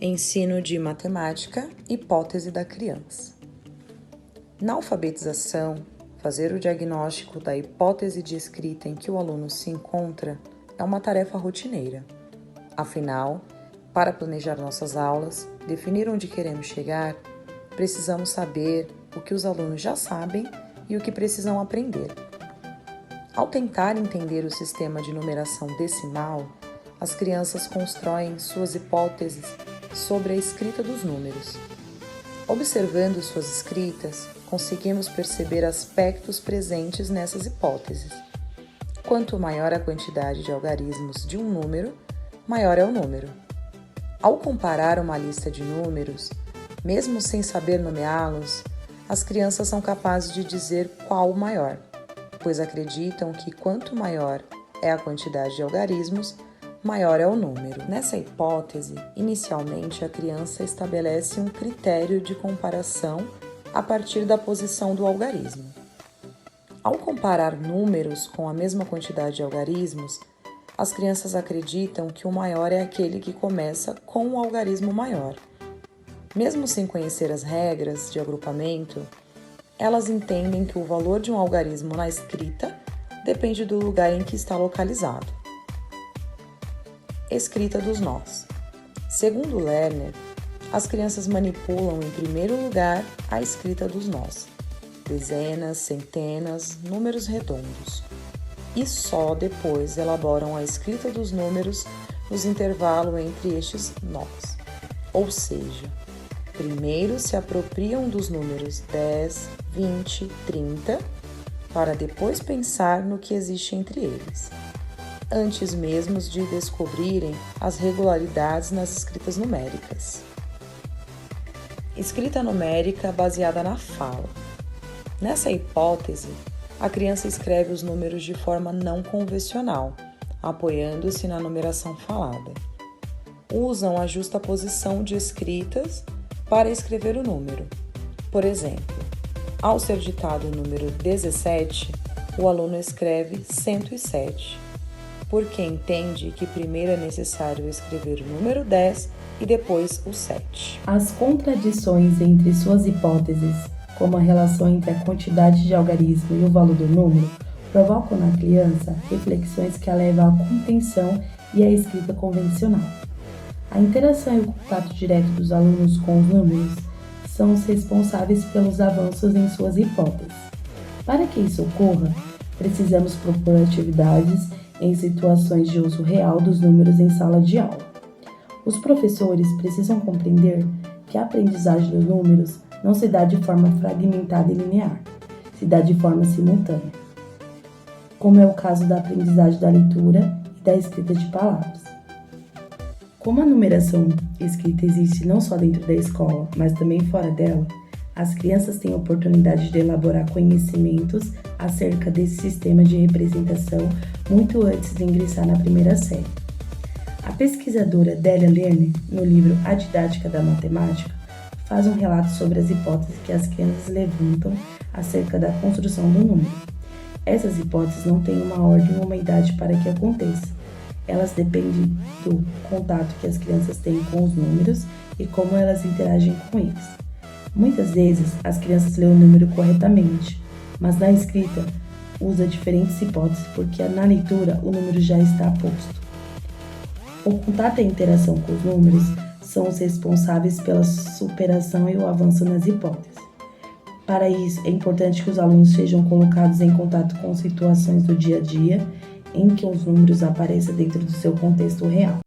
Ensino de matemática, hipótese da criança. Na alfabetização, fazer o diagnóstico da hipótese de escrita em que o aluno se encontra é uma tarefa rotineira. Afinal, para planejar nossas aulas, definir onde queremos chegar, precisamos saber o que os alunos já sabem e o que precisam aprender. Ao tentar entender o sistema de numeração decimal, as crianças constroem suas hipóteses sobre a escrita dos números. Observando suas escritas, conseguimos perceber aspectos presentes nessas hipóteses. Quanto maior a quantidade de algarismos de um número, maior é o número. Ao comparar uma lista de números, mesmo sem saber nomeá-los, as crianças são capazes de dizer qual o maior, pois acreditam que quanto maior é a quantidade de algarismos, maior é o número. Nessa hipótese, inicialmente a criança estabelece um critério de comparação a partir da posição do algarismo. Ao comparar números com a mesma quantidade de algarismos, as crianças acreditam que o maior é aquele que começa com o algarismo maior. Mesmo sem conhecer as regras de agrupamento, elas entendem que o valor de um algarismo na escrita depende do lugar em que está localizado. Escrita dos nós. Segundo Lerner, as crianças manipulam em primeiro lugar a escrita dos nós, dezenas, centenas, números redondos, e só depois elaboram a escrita dos números nos intervalos entre estes nós. Ou seja, primeiro se apropriam dos números 10, 20, 30, para depois pensar no que existe entre eles, antes mesmo de descobrirem as regularidades nas escritas numéricas. Escrita numérica baseada na fala. Nessa hipótese, a criança escreve os números de forma não convencional, apoiando-se na numeração falada. Usam a justaposição de escritas para escrever o número. Por exemplo, ao ser ditado o número 17, o aluno escreve 107, porque entende que primeiro é necessário escrever o número 10 e depois o 7. As contradições entre suas hipóteses, como a relação entre a quantidade de algarismo e o valor do número, provocam na criança reflexões que a levam à compreensão e à escrita convencional. A interação e o contato direto dos alunos com os números são os responsáveis pelos avanços em suas hipóteses. Para que isso ocorra, precisamos propor atividades em situações de uso real dos números em sala de aula. Os professores precisam compreender que a aprendizagem dos números não se dá de forma fragmentada e linear, se dá de forma simultânea, como é o caso da aprendizagem da leitura e da escrita de palavras. Como a numeração escrita existe não só dentro da escola, mas também fora dela, as crianças têm a oportunidade de elaborar conhecimentos acerca desse sistema de representação muito antes de ingressar na primeira série. A pesquisadora Delia Lerner, no livro A Didática da Matemática, faz um relato sobre as hipóteses que as crianças levantam acerca da construção do número. Essas hipóteses não têm uma ordem ou uma idade para que aconteça. Elas dependem do contato que as crianças têm com os números e como elas interagem com eles. Muitas vezes, as crianças lêem o número corretamente, mas na escrita usa diferentes hipóteses porque na leitura o número já está posto. O contato e a interação com os números são os responsáveis pela superação e o avanço nas hipóteses. Para isso, é importante que os alunos sejam colocados em contato com situações do dia a dia em que os números apareçam dentro do seu contexto real.